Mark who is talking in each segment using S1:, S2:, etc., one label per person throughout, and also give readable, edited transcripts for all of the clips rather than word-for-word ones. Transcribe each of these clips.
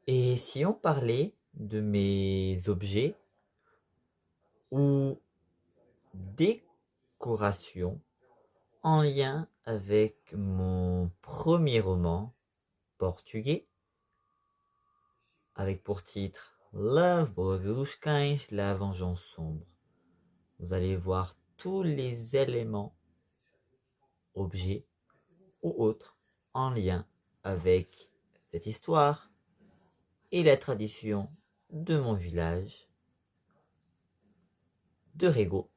S1: Et si on parlait de mes objets ou décorations en lien avec mon premier roman portugais, avec pour titre L'Arbre dos Cães, la vengeance sombre. Vous allez voir tous les éléments, objets ou autres en lien avec cette histoire et la tradition de mon village de Rego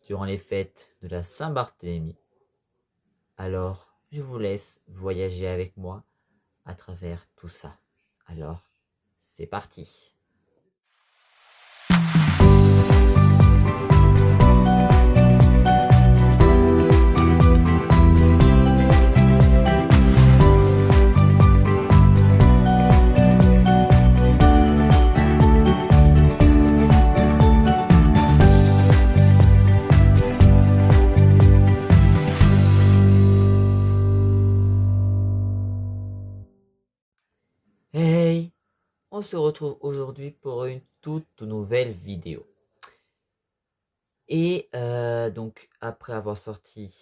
S1: durant les fêtes de la Saint-Barthélemy. Alors, je vous laisse voyager avec moi à travers tout ça. Alors, c'est parti. Hey, on se retrouve aujourd'hui pour une toute nouvelle vidéo. Et donc, après avoir sorti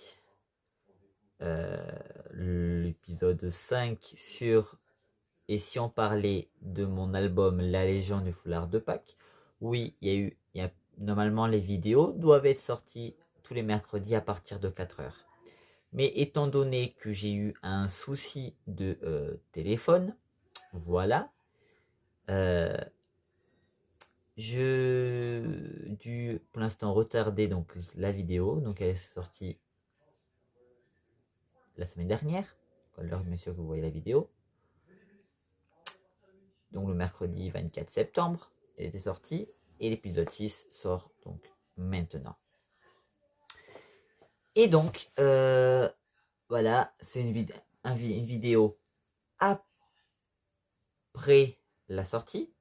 S1: l'épisode 5 sur Et si on parlait de mon album La Légende du foulard de Pâques, oui, normalement les vidéos doivent être sorties tous les mercredis à partir de 4 heures. Mais étant donné que j'ai eu un souci de téléphone, voilà, euh, je dû pour l'instant retarder donc la vidéo. Donc elle est sortie la semaine dernière, alors bien sûr que vous voyez la vidéo. Donc le mercredi 24 septembre, elle était sortie et l'épisode 6 sort donc maintenant. Et donc, voilà, c'est une vidéo après la sortie,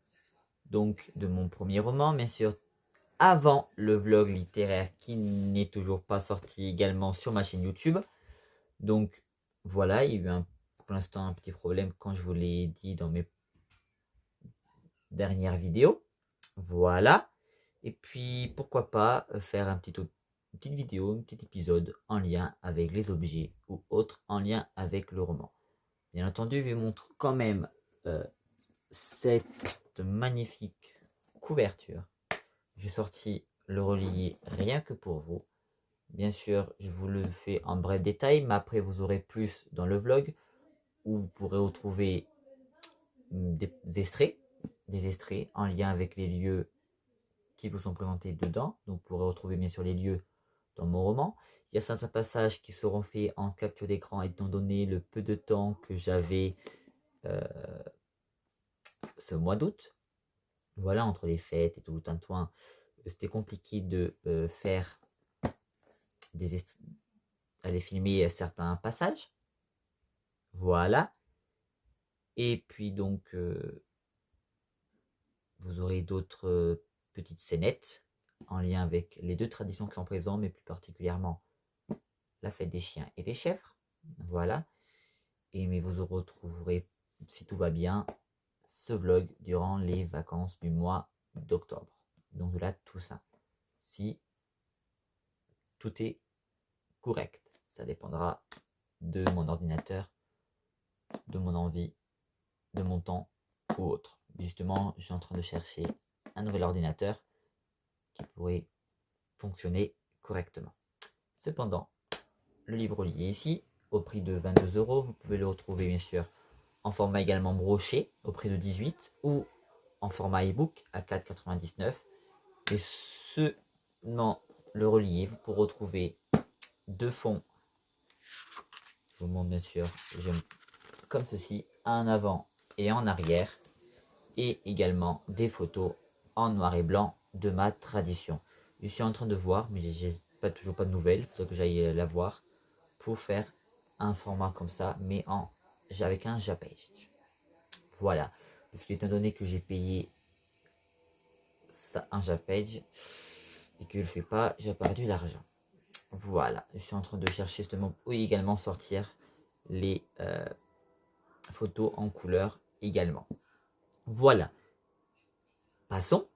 S1: donc de mon premier roman, bien sûr, avant le vlog littéraire qui n'est toujours pas sorti également sur ma chaîne YouTube. Donc voilà, il y a eu pour l'instant un petit problème quand je vous l'ai dit dans mes dernières vidéos. Voilà. Et puis pourquoi pas faire une petite vidéo, un petit épisode en lien avec les objets ou autres en lien avec le roman. Bien entendu, je vous montre quand même cette magnifique couverture. J'ai sorti le relié rien que pour vous. Bien sûr, je vous le fais en bref détail, mais après vous aurez plus dans le vlog où vous pourrez retrouver des extraits en lien avec les lieux qui vous sont présentés dedans. Donc vous pourrez retrouver bien sûr les lieux dans mon roman. Il y a certains passages qui seront faits en capture d'écran étant donné le peu de temps que j'avais euh, ce mois d'août. Voilà, entre les fêtes et tout le tintouin, c'était compliqué de faire aller filmer certains passages. Voilà. Et puis donc, vous aurez d'autres petites scénettes en lien avec les deux traditions qui sont présentes, mais plus particulièrement la fête des chiens et des chèvres. Voilà. Mais vous retrouverez, si tout va bien, ce vlog durant les vacances du mois d'octobre. Donc là, tout ça. Si tout est correct, ça dépendra de mon ordinateur, de mon envie, de mon temps ou autre. Justement, je suis en train de chercher un nouvel ordinateur qui pourrait fonctionner correctement. Cependant, le livre lié ici, au prix de 22 €, vous pouvez le retrouver bien sûr en format également broché au prix de 18 ou en format ebook à 4,99. Et seulement le relié, vous pourrez retrouver deux fonds. Je vous montre bien sûr, comme ceci, en avant et en arrière, et également des photos en noir et blanc de ma tradition. Je suis en train de voir, mais j'ai toujours pas de nouvelles, il faudrait que j'aille la voir pour faire un format comme ça, mais avec un JPEG. Voilà, parce qu'étant donné que j'ai payé ça un JPEG et que je ne fais pas, j'ai perdu l'argent. Voilà, je suis en train de chercher justement où également sortir les photos en couleur également. Voilà. Passons.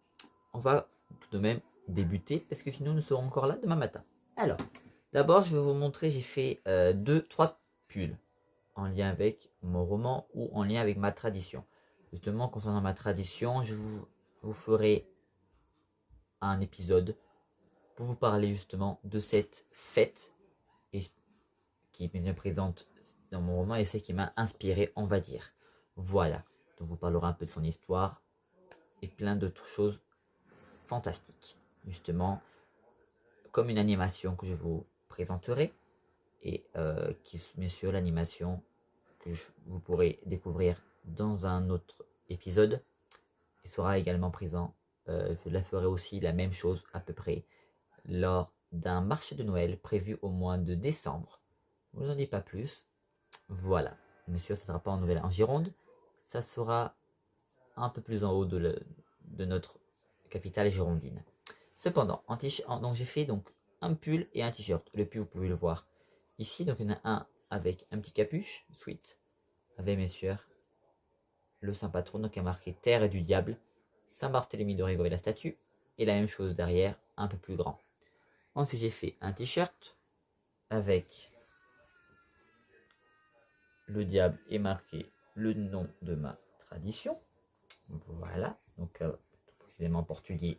S1: On va tout de même débuter parce que sinon nous serons encore là demain matin. Alors, d'abord je vais vous montrer, j'ai fait 3 pulls en lien avec mon roman ou en lien avec ma tradition. Justement, concernant ma tradition, je vous ferai un épisode pour vous parler justement de cette fête et qui est bien présente dans mon roman et c'est qui m'a inspiré, on va dire. Voilà, donc vous parlera un peu de son histoire et plein d'autres choses fantastiques. Justement, comme une animation que je vous présenterai et qui est bien sûr l'animation que vous pourrez découvrir dans un autre épisode. Il sera également présent, je la ferai aussi la même chose à peu près lors d'un marché de Noël prévu au mois de décembre. Je ne vous en dis pas plus. Voilà. Bien sûr, ça ne sera pas en Gironde. Ça sera un peu plus en haut de notre capitale girondine. Cependant, donc j'ai fait donc un pull et un t-shirt. Le pull, vous pouvez le voir ici. Donc il y en a un avec un petit capuche, sweet, avec bien sûr le saint patron, donc il y a marqué Terre et du Diable, Saint-Barthélemy de Rigo et la statue, et la même chose derrière, un peu plus grand. Ensuite j'ai fait un t-shirt avec le diable et marqué le nom de ma tradition. Voilà, donc précisément en portugais,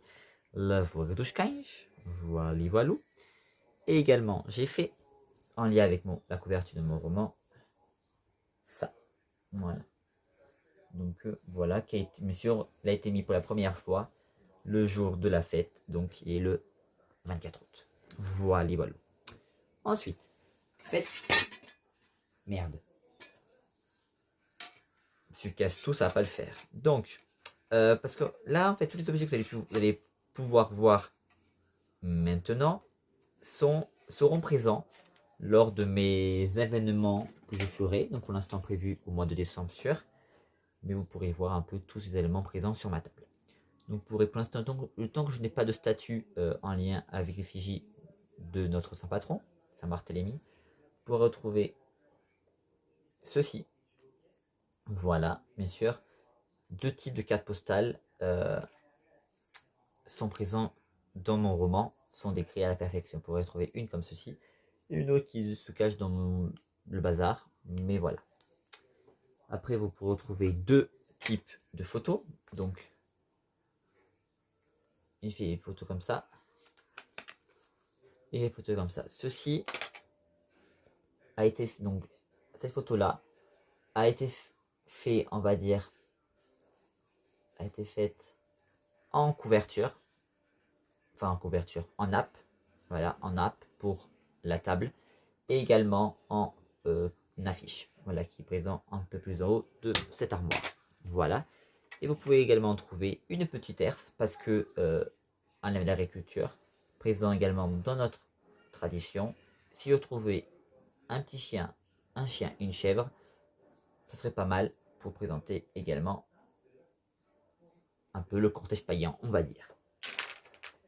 S1: La Voix dos Cães, voilà. Et également j'ai fait, en lien avec la couverture de mon roman, ça, voilà. Donc voilà, bien sûr, il a été mis pour la première fois le jour de la fête, donc qui est le 24 août. Voilà. Ensuite, fête. Merde. Si je casse tout, ça va pas le faire. Donc, parce que là, en fait, tous les objets que vous allez pouvoir voir maintenant seront présents lors de mes événements que je ferai. Donc, pour l'instant prévu au mois de décembre sûr. Mais vous pourrez voir un peu tous ces éléments présents sur ma table. Donc, pour l'instant, le temps que je n'ai pas de statut en lien avec l'effigie de notre saint patron, Saint Barthélemy, pour retrouver ceci. Voilà, bien sûr, 2 types de cartes postales sont présents dans mon roman, sont décrits à la perfection. Vous pourrez trouver une comme ceci, et une autre qui se cache dans le bazar, mais voilà. Après, vous pourrez retrouver 2 types de photos, donc il fait des photos comme ça, et des photos comme ça. Ceci a été, donc, cette photo-là a été fait, on va dire, a été faite en couverture, enfin en couverture, en nappe, voilà, en nappe pour la table, et également en affiche, voilà, qui est présent un peu plus en haut de cette armoire, voilà. Et vous pouvez également trouver une petite herse, parce que en l'agriculture, présent également dans notre tradition, si vous trouvez un petit chien, un chien et une chèvre, ce serait pas mal pour présenter également un peu le cortège païen, on va dire.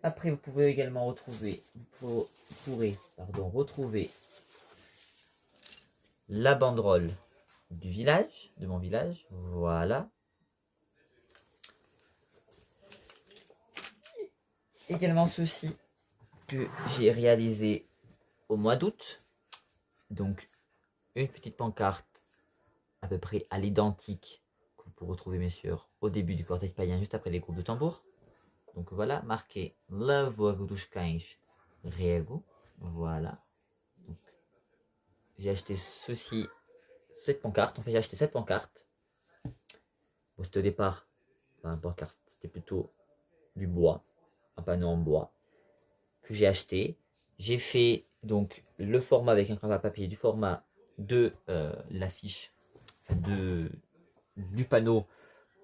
S1: Après, vous pouvez également retrouver, retrouver la banderole du village, de mon village, voilà. Également ceci que j'ai réalisé au mois d'août, donc une petite pancarte à peu près à l'identique que vous pourrez retrouver bien sûr au début du cortège païen, juste après les groupes de tambour. Donc voilà, marqué La Voix dos Cães Riego, voilà. Donc, j'ai acheté cette pancarte, en fait j'ai acheté cette pancarte. Bon, c'était au départ, pas une pancarte, c'était plutôt du bois, un panneau en bois, que j'ai acheté. J'ai fait donc le format avec un cravat papier du format de l'affiche du panneau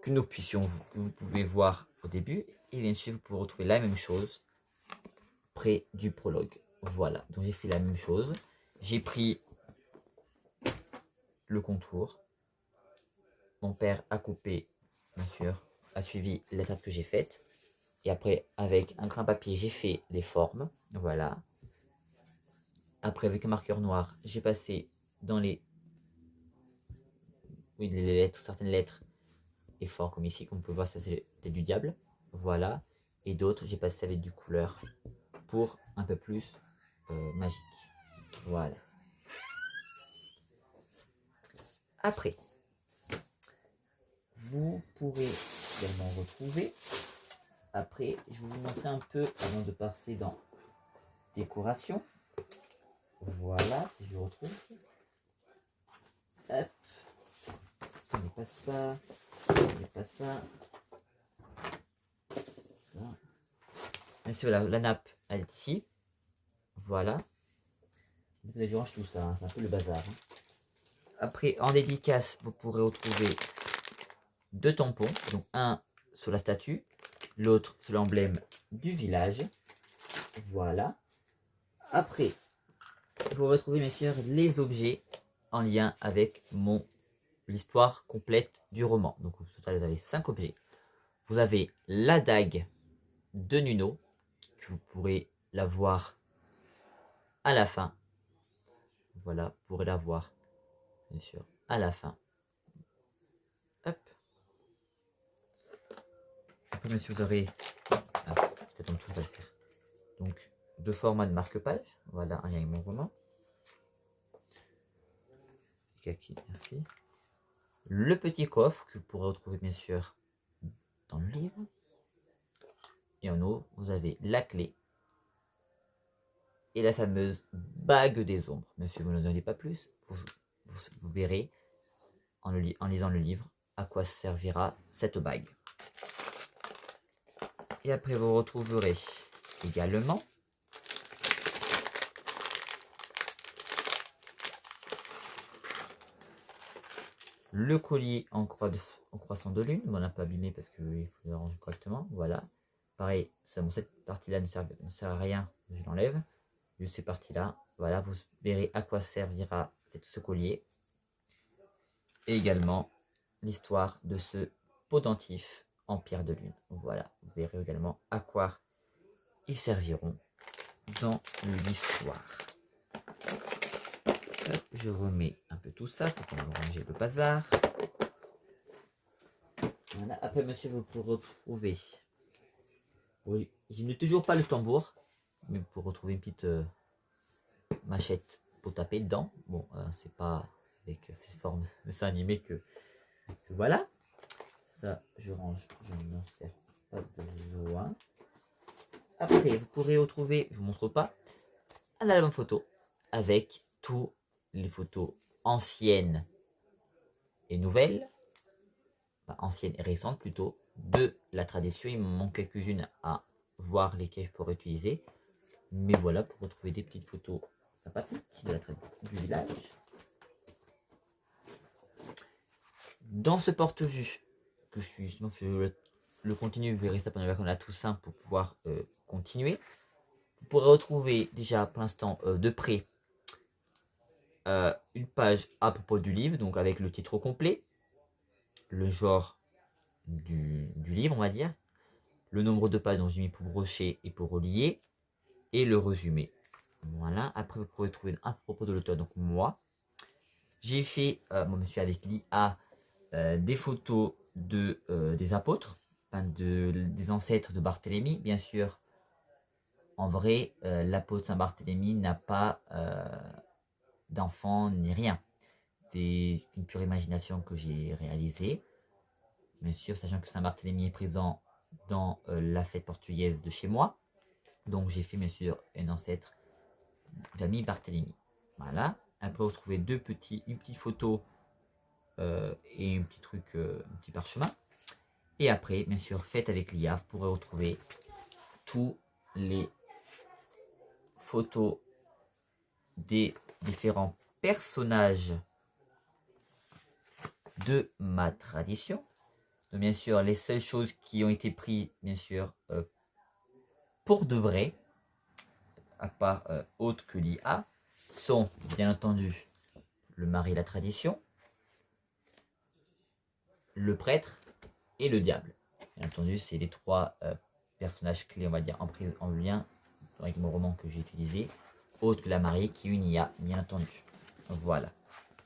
S1: que nous puissions, vous pouvez voir au début. Et bien sûr, vous pouvez retrouver la même chose près du prologue. Voilà, donc j'ai fait la même chose. J'ai pris le contour. Mon père a coupé, bien sûr, a suivi l'étape que j'ai faite. Et après, avec un crayon papier, j'ai fait les formes. Voilà. Après, avec un marqueur noir, j'ai passé dans les lettres, certaines lettres, et fort comme ici, comme on peut voir, ça c'est du diable, voilà, et d'autres j'ai passé avec du couleur pour un peu plus magique, voilà. Après, vous pourrez également retrouver, après je vais vous montrer un peu avant de passer dans décoration, voilà, si je retrouve, hop, ce n'est pas ça, ce n'est pas ça. Bien sûr, la nappe, elle est ici. Voilà. Je range tout ça, hein, c'est un peu le bazar. Hein. Après, en dédicace, vous pourrez retrouver 2 tampons. Donc, un sur la statue, l'autre sur l'emblème du village. Voilà. Après, vous retrouvez, bien sûr, les objets en lien avec l'histoire complète du roman. Donc, au total, vous avez 5 objets. Vous avez la dague de Nuno, que vous pourrez la voir à la fin. Voilà, vous pourrez la voir, bien sûr, à la fin. Hop. Après, bien sûr, vous aurez... Ah, peut-être en dessous, ça va le faire. Donc, 2 formats de marque-page. Voilà, un lien avec mon roman. Kaki, merci. Le petit coffre que vous pourrez retrouver, bien sûr, dans le livre. Et en haut, vous avez la clé et la fameuse bague des ombres. Monsieur, vous n'en donnez pas plus. Vous verrez, en lisant le livre, à quoi servira cette bague. Et après, vous retrouverez également le collier en croissant de lune. Bon, on n'a pas abîmé parce qu'il faut le ranger correctement. Voilà. Pareil, cette partie-là ne sert à rien. Je l'enlève. Juste ces parties-là. Voilà, vous verrez à quoi servira ce collier. Et également l'histoire de ce pendentif en pierre de lune. Voilà, vous verrez également à quoi ils serviront dans l'histoire. Je remets un peu tout ça pour qu'on va ranger le bazar. Voilà. Après, monsieur, vous pourrez retrouver. Oui, je n'ai toujours pas le tambour, mais vous pourrez retrouver une petite machette pour taper dedans. Bon, c'est pas avec ces formes de dessin animé que voilà. Ça, je range, je n'en sers pas besoin. Après, vous pourrez retrouver, je vous montre pas, un album photo avec toutes les photos anciennes et nouvelles, enfin, anciennes et récentes plutôt, de la tradition. Il me manque quelques-unes à voir lesquelles je pourrais utiliser. Mais voilà, pour retrouver des petites photos sympathiques du village. Dans ce porte-vue, que je suis justement le continue, vous verrez ça pendant qu'on a tout ça pour pouvoir continuer. Vous pourrez retrouver déjà pour l'instant de près une page à propos du livre, donc avec le titre complet, le genre du livre, on va dire, le nombre de pages dont j'ai mis pour brocher et pour relier, et le résumé. Voilà, après vous pourrez trouver un propos de l'auteur, donc moi. J'ai fait, moi je suis avec l'IA, des photos des apôtres, enfin des ancêtres de Barthélemy. Bien sûr, en vrai, l'apôtre Saint-Barthélemy n'a pas d'enfant ni rien. C'est une pure imagination que j'ai réalisée. Bien sûr, sachant que Saint-Barthélemy est présent dans la fête portugaise de chez moi. Donc j'ai fait bien sûr un ancêtre famille Barthélemy. Voilà. Après, vous trouvez une petite photo et un petit truc, un petit parchemin. Et après, bien sûr, faites avec l'IA, vous pourrez retrouver tous les photos des différents personnages de ma tradition. Donc, bien sûr, les seules choses qui ont été prises, bien sûr, pour de vrai, à part autre que l'IA, sont bien entendu le mari et la tradition, le prêtre et le diable. Bien entendu, c'est les 3 personnages clés, on va dire, en lien avec mon roman que j'ai utilisé, autre que la mariée qui est une IA, bien entendu. Voilà.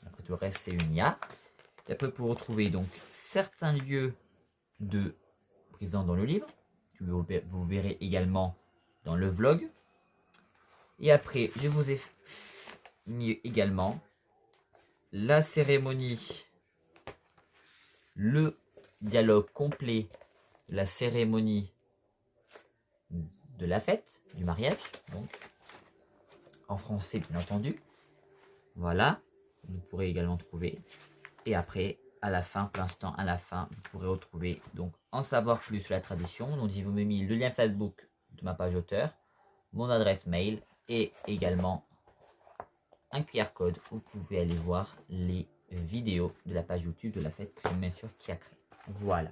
S1: Après, tout le reste, c'est une IA. Et après, pour retrouver donc certains lieux deux présents dans le livre. Vous verrez également dans le vlog. Et après, je vous ai mis également la cérémonie, le dialogue complet, la cérémonie de la fête, du mariage, donc en français bien entendu. Voilà, vous pourrez également trouver. Et après, à la fin, pour l'instant, à la fin, vous pourrez retrouver, donc en savoir plus sur la tradition. Donc, je vous ai mis le lien Facebook de ma page auteur, mon adresse mail et également un QR code où vous pouvez aller voir les vidéos de la page YouTube de la fête que je mets sur Kiakri. Voilà.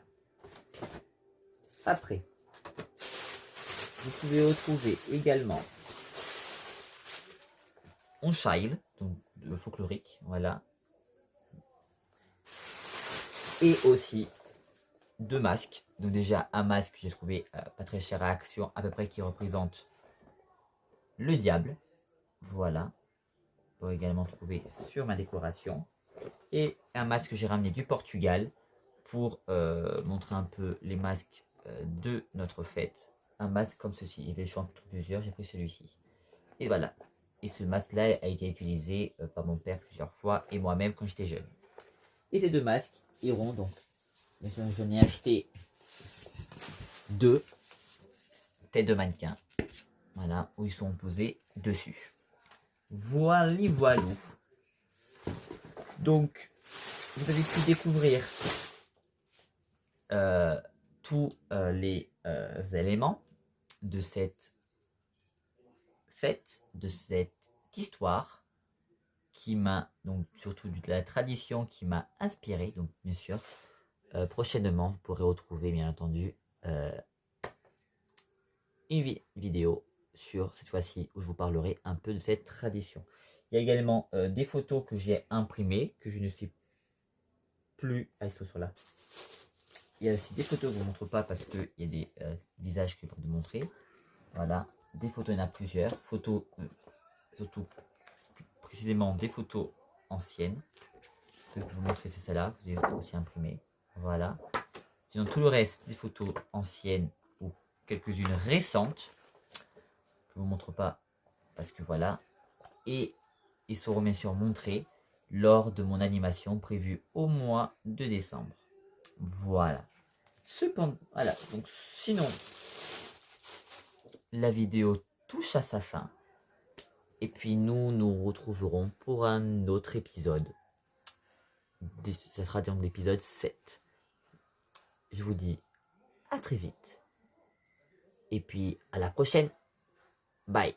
S1: Après, vous pouvez retrouver également On Child, donc de folklorique, voilà. Et aussi deux masques. Donc déjà un masque que j'ai trouvé pas très cher à Action, à peu près qui représente le diable. Voilà. Vous pouvez également trouver sur ma décoration. Et un masque que j'ai ramené du Portugal pour montrer un peu les masques de notre fête. Un masque comme ceci. Il y avait le choix entre plusieurs, j'ai pris celui-ci. Et voilà. Et ce masque-là a été utilisé par mon père plusieurs fois et moi-même quand j'étais jeune. Et ces deux masques iront donc. J'en ai acheté deux têtes de mannequin. Voilà, où ils sont posés dessus. Voilà, voilou. Donc, vous avez pu découvrir tous les éléments de cette fête, de cette histoire qui m'a, donc surtout de la tradition qui m'a inspiré. Donc, bien sûr, prochainement, vous pourrez retrouver, bien entendu, une vidéo sur cette fois-ci où je vous parlerai un peu de cette tradition. Il y a également des photos que j'ai imprimées, que je ne sais plus. Ah, ils sont là. Il y a aussi des photos que je ne vous montre pas parce qu'il y a des visages que je vais vous montrer. Voilà, des photos, il y en a plusieurs. Photos, surtout précisément des photos anciennes. Ce que je vais vous montrer, c'est celle-là. Vous avez aussi imprimé. Voilà. Sinon, tout le reste, des photos anciennes ou quelques-unes récentes. Je ne vous montre pas parce que voilà. Et ils seront bien sûr montrés lors de mon animation prévue au mois de décembre. Voilà. Cependant, voilà. Donc, sinon, la vidéo touche à sa fin. Et puis nous nous retrouverons pour un autre épisode. Ce sera donc l'épisode 7. Je vous dis à très vite. Et puis à la prochaine. Bye.